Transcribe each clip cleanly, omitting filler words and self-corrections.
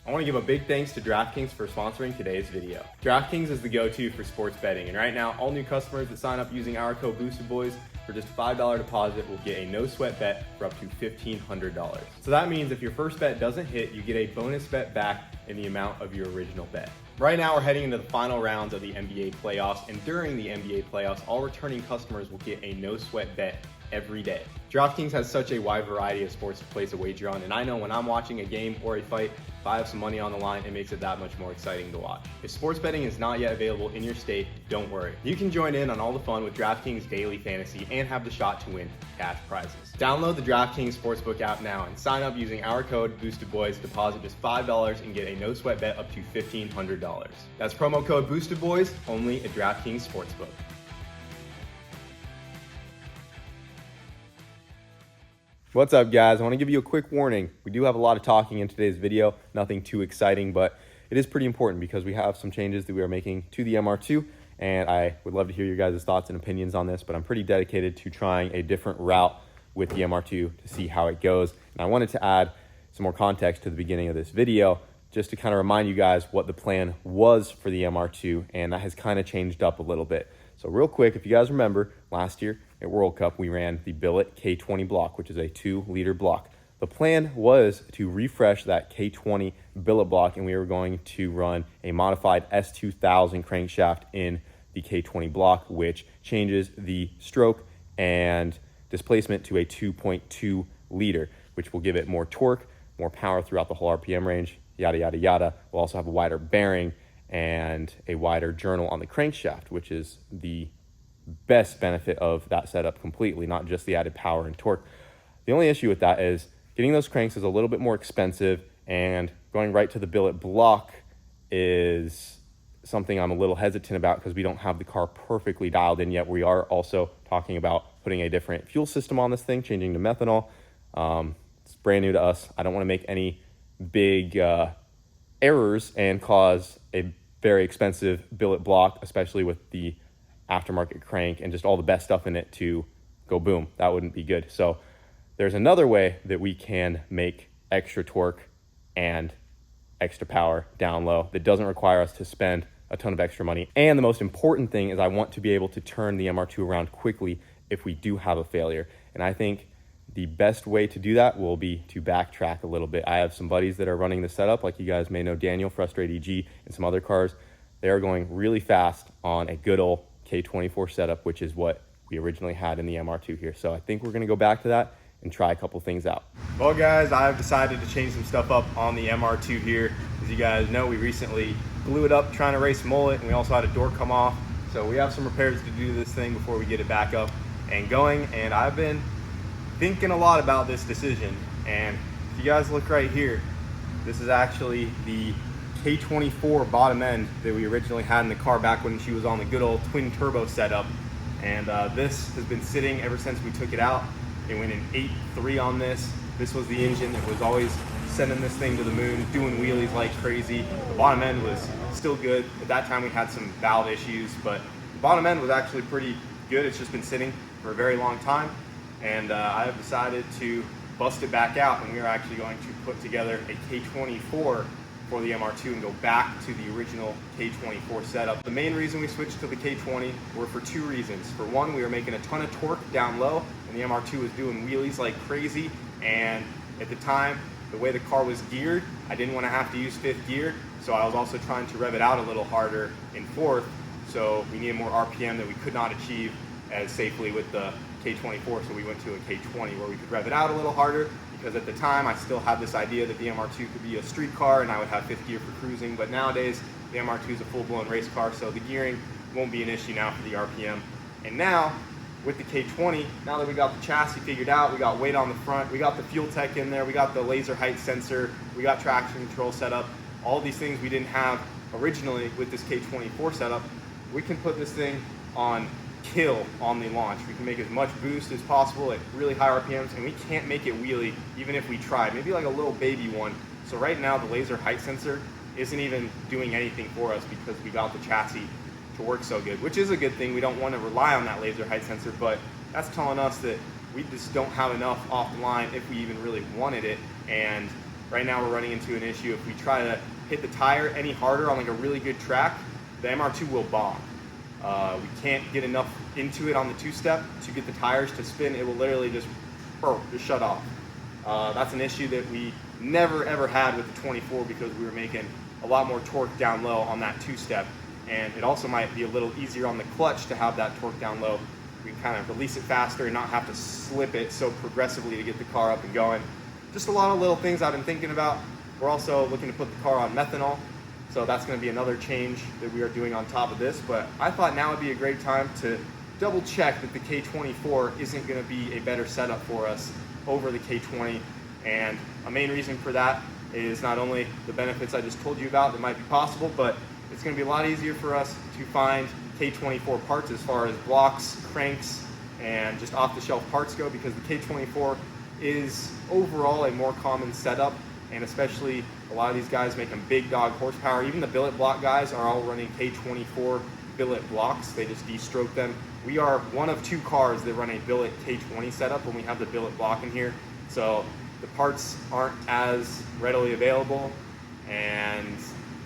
I want to give a big thanks to DraftKings for sponsoring today's video. DraftKings is the go-to for sports betting, and right now, all new customers that sign up using our code BoostedBoys for just a $5 deposit will get a no-sweat bet for up to $1,500. So that means if your first bet doesn't hit, you get a bonus bet back in the amount of your original bet. Right now, we're heading into the final rounds of the NBA playoffs, and during the NBA playoffs, all returning customers will get a no-sweat bet every day. DraftKings has such a wide variety of sports to place a wager on, and I know when I'm watching a game or a fight, if I have some money on the line, it makes it that much more exciting to watch. If sports betting is not yet available in your state, don't worry. You can join in on all the fun with DraftKings Daily Fantasy and have the shot to win cash prizes. Download the DraftKings Sportsbook app now and sign up using our code BoostedBoys. Deposit just $5 and get a no-sweat bet up to $1,500. That's promo code BoostedBoys only at DraftKings Sportsbook. What's up, guys? I want to give you a quick warning. We do have a lot of talking in today's video, nothing too exciting, but it is pretty important because we have some changes that we are making to the MR2, and I would love to hear your guys' thoughts and opinions on this, but I'm pretty dedicated to trying a different route with the MR2 to see how it goes. And I wanted to add some more context to the beginning of this video just to kind of remind you guys what the plan was for the MR2, and that has kind of changed up a little bit. So real quick, if you guys remember, last year at World Cup, we ran the Billet K20 block, which is a 2-liter block. The plan was to refresh that K20 billet block, and we were going to run a modified S2000 crankshaft in the K20 block, which changes the stroke and displacement to a 2.2 liter, which will give it more torque, more power throughout the whole RPM range, yada, yada, yada. We'll also have a wider bearing and a wider journal on the crankshaft, which is the best benefit of that setup completely, not just the added power and torque. The only issue with that is getting those cranks is a little bit more expensive, and going right to the billet block is something I'm a little hesitant about because we don't have the car perfectly dialed in yet. We are also talking about putting a different fuel system on this thing, changing to methanol. It's brand new to us. I don't want to make any big errors and cause a very expensive billet block, especially with the aftermarket crank and just all the best stuff in it to go boom. That wouldn't be good. So there's another way that we can make extra torque and extra power down low that doesn't require us to spend a ton of extra money. And the most important thing is I want to be able to turn the MR2 around quickly if we do have a failure. And I think the best way to do that will be to backtrack a little bit. I have some buddies that are running the setup, like you guys may know Daniel, Frustrate EG, and some other cars. They are going really fast on a good old K24 setup, which is what we originally had in the MR2 here. So I think we're gonna go back to that and try a couple things out. Well, guys, I've decided to change some stuff up on the MR2 here. As you guys know, we recently blew it up trying to race mullet, and we also had a door come off. So we have some repairs to do to this thing before we get it back up and going. And I've been thinking a lot about this decision. And if you guys look right here, this is actually the K24 bottom end that we originally had in the car back when she was on the good old twin turbo setup. And this has been sitting ever since we took it out. It went in 8.3 on this. This was the engine that was always sending this thing to the moon, doing wheelies like crazy. The bottom end was still good. At that time we had some valve issues, but the bottom end was actually pretty good. It's just been sitting for a very long time. And I have decided to bust it back out, and we are actually going to put together a K24 for the MR2 and go back to the original K24 setup. The main reason we switched to the K20 were for two reasons. For one, we were making a ton of torque down low, and the MR2 was doing wheelies like crazy. And at the time, the way the car was geared, I didn't want to have to use fifth gear, so I was also trying to rev it out a little harder in fourth, so we needed more RPM that we could not achieve as safely with the K24, so we went to a K20 where we could rev it out a little harder, because at the time I still had this idea that the MR2 could be a street car and I would have fifth gear for cruising, but nowadays the MR2 is a full-blown race car, so the gearing won't be an issue now for the RPM. And now, with the K20, now that we got the chassis figured out, we got weight on the front, we got the fuel tech in there, we got the laser height sensor, we got traction control set up, all these things we didn't have originally with this K24 setup, we can put this thing on kill on the launch. We can make as much boost as possible at really high RPMs, and we can't make it wheelie even if we tried, maybe like a little baby one. So right now the laser height sensor isn't even doing anything for us because we got the chassis to work so good, which is a good thing. We don't want to rely on that laser height sensor, but that's telling us that we just don't have enough off the line if we even really wanted it. And right now we're running into an issue. If we try to hit the tire any harder on like a really good track, the MR2 will bomb. We can't get enough into it on the two-step to get the tires to spin. It will literally just shut off. That's an issue that we never ever had with the 24 because we were making a lot more torque down low on that two-step, and it also might be a little easier on the clutch to have that torque down low. We can kind of release it faster and not have to slip it so progressively to get the car up and going. Just a lot of little things I've been thinking about. We're also looking to put the car on methanol, so that's going to be another change that we are doing on top of this. But I thought now would be a great time to double check that the K24 isn't going to be a better setup for us over the K20. And a main reason for that is not only the benefits I just told you about that might be possible, but it's going to be a lot easier for us to find K24 parts as far as blocks, cranks, and just off-the-shelf parts go, because the K24 is overall a more common setup, and especially a lot of these guys making big dog horsepower. Even the billet block guys are all running K24 billet blocks. They just de-stroke them. We are one of two cars that run a billet K20 setup when we have the billet block in here. So the parts aren't as readily available, and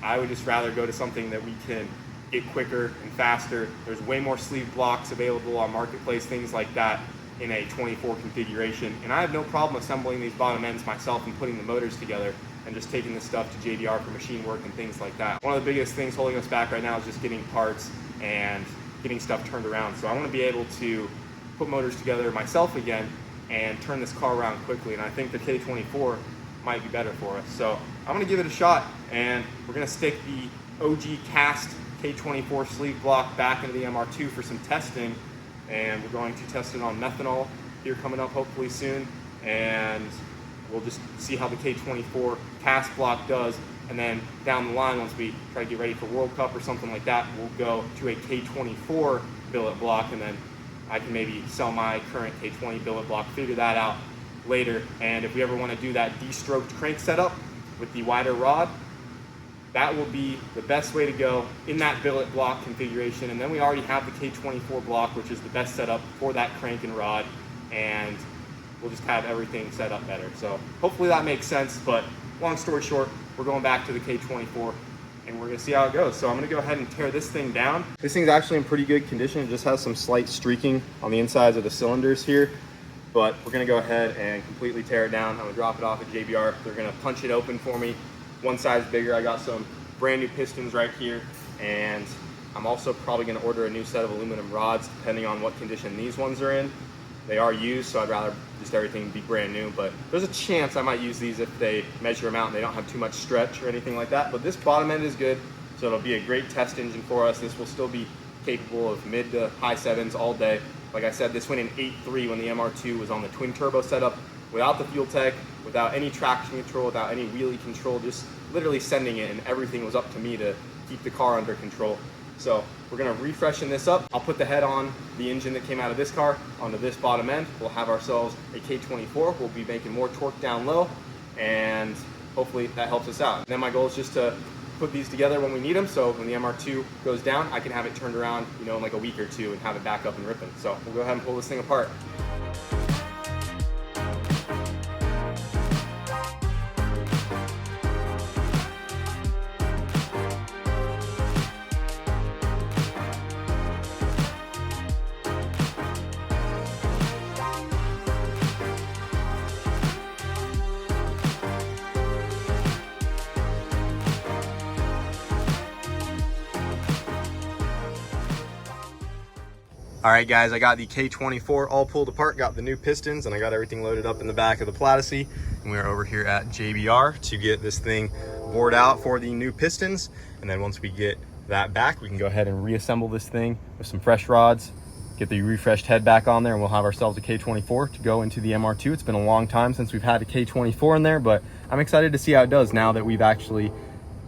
I would just rather go to something that we can get quicker and faster. There's way more sleeve blocks available on Marketplace, things like that, in a 24 configuration. And I have no problem assembling these bottom ends myself and putting the motors together and just taking this stuff to JDR for machine work and things like that. One of the biggest things holding us back right now is just getting parts and getting stuff turned around. So I want to be able to put motors together myself again and turn this car around quickly. And I think the K24 might be better for us. So I'm going to give it a shot, and we're going to stick the OG cast K24 sleeve block back into the MR2 for some testing. And we're going to test it on methanol here coming up hopefully soon, and we'll just see how the K24 cast block does. And then down the line, once we try to get ready for World Cup or something like that, we'll go to a K24 billet block, and then I can maybe sell my current K20 billet block, figure that out later. And if we ever want to do that de-stroked crank setup with the wider rod, that will be the best way to go in that billet block configuration. And then we already have the K24 block, which is the best setup for that crank and rod, and we'll just have everything set up better. So hopefully that makes sense, but long story short, we're going back to the K24 and we're gonna see how it goes. So I'm gonna go ahead and tear this thing down. This thing's actually in pretty good condition. It just has some slight streaking on the insides of the cylinders here, but we're gonna go ahead and completely tear it down. I'm gonna drop it off at JBR. They're gonna punch it open for me one size bigger. I got some brand new pistons right here, and I'm also probably gonna order a new set of aluminum rods depending on what condition these ones are in. They are used, so I'd rather just everything be brand new, but there's a chance I might use these if they measure them out and they don't have too much stretch or anything like that. But this bottom end is good, so it'll be a great test engine for us. This will still be capable of mid to high sevens all day. Like I said, this went in 8.3 when the MR2 was on the twin turbo setup, without the fuel tech, without any traction control, without any wheelie control, just literally sending it, and everything was up to me to keep the car under control. So we're gonna refreshen this up. I'll put the head on the engine that came out of this car onto this bottom end. We'll have ourselves a K24. We'll be making more torque down low, and hopefully that helps us out. And then my goal is just to put these together when we need them, so when the MR2 goes down, I can have it turned around, you know, in like a week or two and have it back up and ripping. So we'll go ahead and pull this thing apart. All right, guys, I got the K24 all pulled apart, got the new pistons, and I got everything loaded up in the back of the Platycee. And we're over here at JBR to get this thing bored out for the new pistons. And then once we get that back, we can go ahead and reassemble this thing with some fresh rods, get the refreshed head back on there, and we'll have ourselves a K24 to go into the MR2. It's been a long time since we've had a K24 in there, but I'm excited to see how it does now that we've actually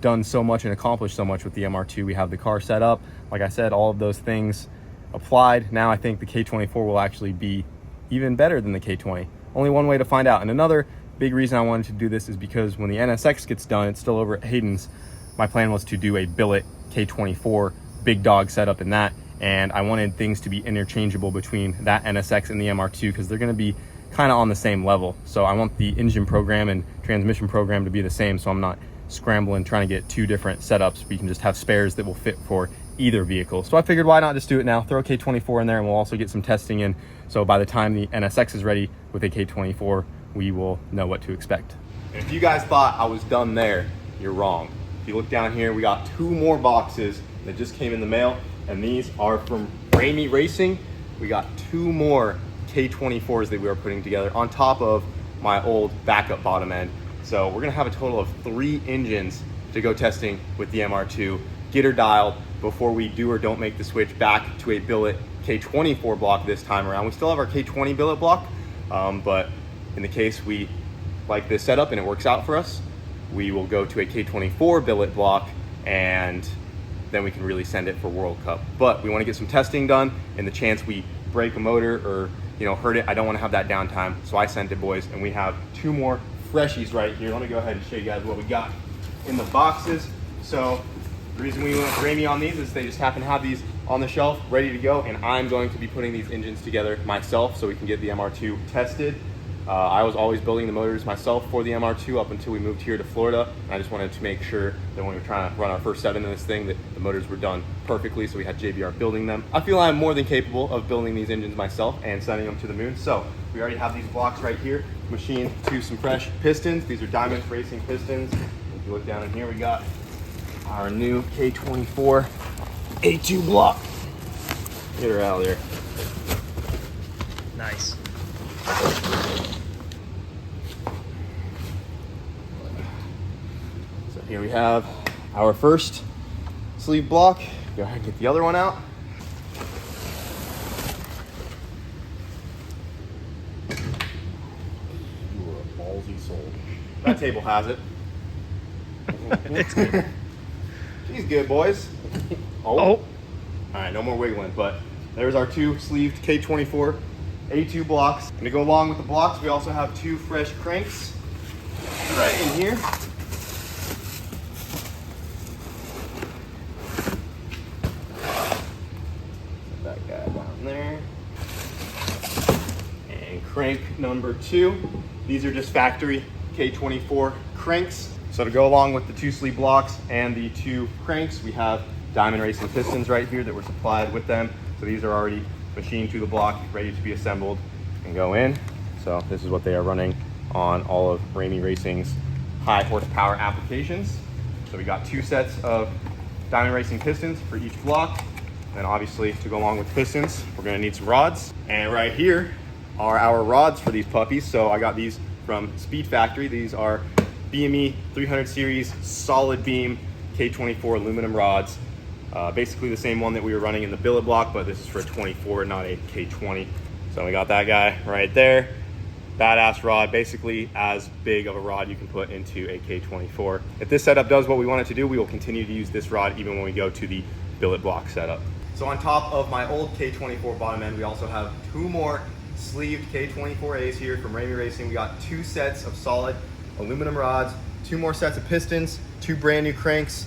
done so much and accomplished so much with the MR2. We have the car set up. Like I said, all of those things applied. Now I think the K24 will actually be even better than the K20. Only one way to find out. And another big reason I wanted to do this is because when the NSX gets done, it's still over at Hayden's, my plan was to do a billet K24 big dog setup in that, and I wanted things to be interchangeable between that NSX and the MR2 because they're going to be kind of on the same level. So I want the engine program and transmission program to be the same, so I'm not scrambling trying to get two different setups. We can just have spares that will fit for either vehicle. So I figured, why not just do it now, throw a K24 in there, and we'll also get some testing in, so by the time the NSX is ready with a K24, we will know what to expect. And if you guys thought I was done there, you're wrong. If you look down here, we got 2 more boxes that just came in the mail, and these are from Ramey Racing. We got 2 more K24s that we are putting together on top of my old backup bottom end. So we're gonna have a total of 3 engines to go testing with the MR2, get her dialed before we do or don't make the switch back to a billet K24 block this time around. We still have our K20 billet block, but in the case we like this setup and it works out for us, we will go to a K24 billet block, and then we can really send it for World Cup. But we want to get some testing done. In the chance we break a motor or hurt it, I don't want to have that downtime, so I sent it, boys. And we have 2 more freshies right here. Let me go ahead and show you guys what we got in the boxes. So the reason we went with Ramey on these is they just happen to have these on the shelf ready to go, and I'm going to be putting these engines together myself so we can get the MR2 tested. I was always building the motors myself for the MR2 up until we moved here to Florida, and I just wanted to make sure that when we were trying to run our first 7 in this thing, that the motors were done perfectly, so we had JBR building them. I feel I'm more than capable of building these engines myself and sending them to the moon. So we already have these blocks right here, machined to some fresh pistons. These are Diamond Racing pistons. If you look down in here, we got our new K24 A2 block. Get her out of there. Nice. So here we have our first sleeve block. Go ahead and get the other one out. You are a ballsy soul. That table has it. It's good. She's good, boys. Oh. All right, no more wiggling, but there's our 2 sleeved K24 A2 blocks. And to go along with the blocks, we also have 2 fresh cranks right in here. Set that guy down there. And crank number 2. These are just factory K24 cranks. So to go along with the 2 sleeve blocks and the 2 cranks, we have Diamond Racing pistons right here that were supplied with them. So these are already machined to the block, ready to be assembled and go in. So this is what they are running on all of Ramey Racing's high horsepower applications. So we got 2 sets of Diamond Racing pistons for each block. And obviously, to go along with pistons, we're gonna need some rods. And right here are our rods for these puppies. So I got these from Speed Factory. These are BME 300 series solid beam K24 aluminum rods. Basically the same one that we were running in the billet block, but this is for a 24, not a K20. So we got that guy right there. Badass rod, basically as big of a rod you can put into a K24. If this setup does what we want it to do, we will continue to use this rod even when we go to the billet block setup. So on top of my old K24 bottom end, we also have 2 more sleeved K24As here from Ramey Racing. We got 2 sets of solid aluminum rods, 2 more sets of pistons, 2 brand new cranks.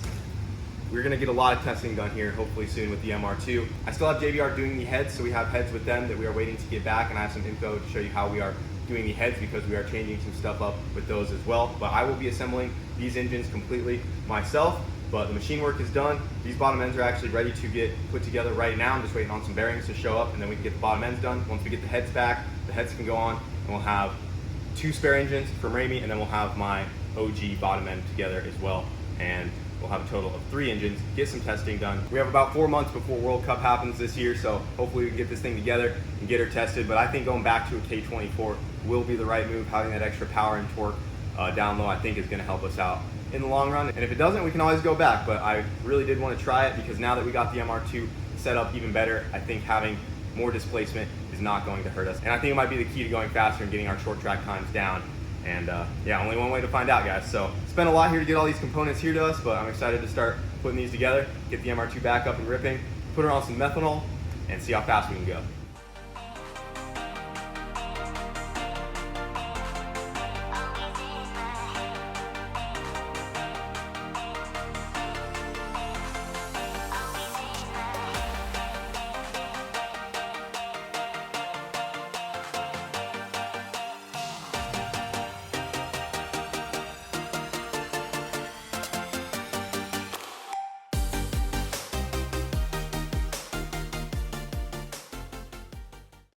We're gonna get a lot of testing done here, hopefully soon with the MR2. I still have JBR doing the heads, so we have heads with them that we are waiting to get back, and I have some info to show you how we are doing the heads because we are changing some stuff up with those as well. But I will be assembling these engines completely myself, but the machine work is done. These bottom ends are actually ready to get put together right now. I'm just waiting on some bearings to show up, and then we can get the bottom ends done. Once we get the heads back, the heads can go on, and we'll have 2 spare engines from Ramey, and then we'll have my OG bottom end together as well. And we'll have a total of 3 engines, get some testing done. We have about 4 months before World Cup happens this year, so hopefully we can get this thing together and get her tested. But I think going back to a K24 will be the right move. Having that extra power and torque down low, I think, is gonna help us out in the long run. And if it doesn't, we can always go back. But I really did want to try it because now that we got the MR2 set up even better, I think having more displacement is not going to hurt us. And I think it might be the key to going faster and getting our short track times down. And yeah, only one way to find out, guys. So spent a lot here to get all these components here to us, but I'm excited to start putting these together, get the MR2 back up and ripping, put her on some methanol, and see how fast we can go.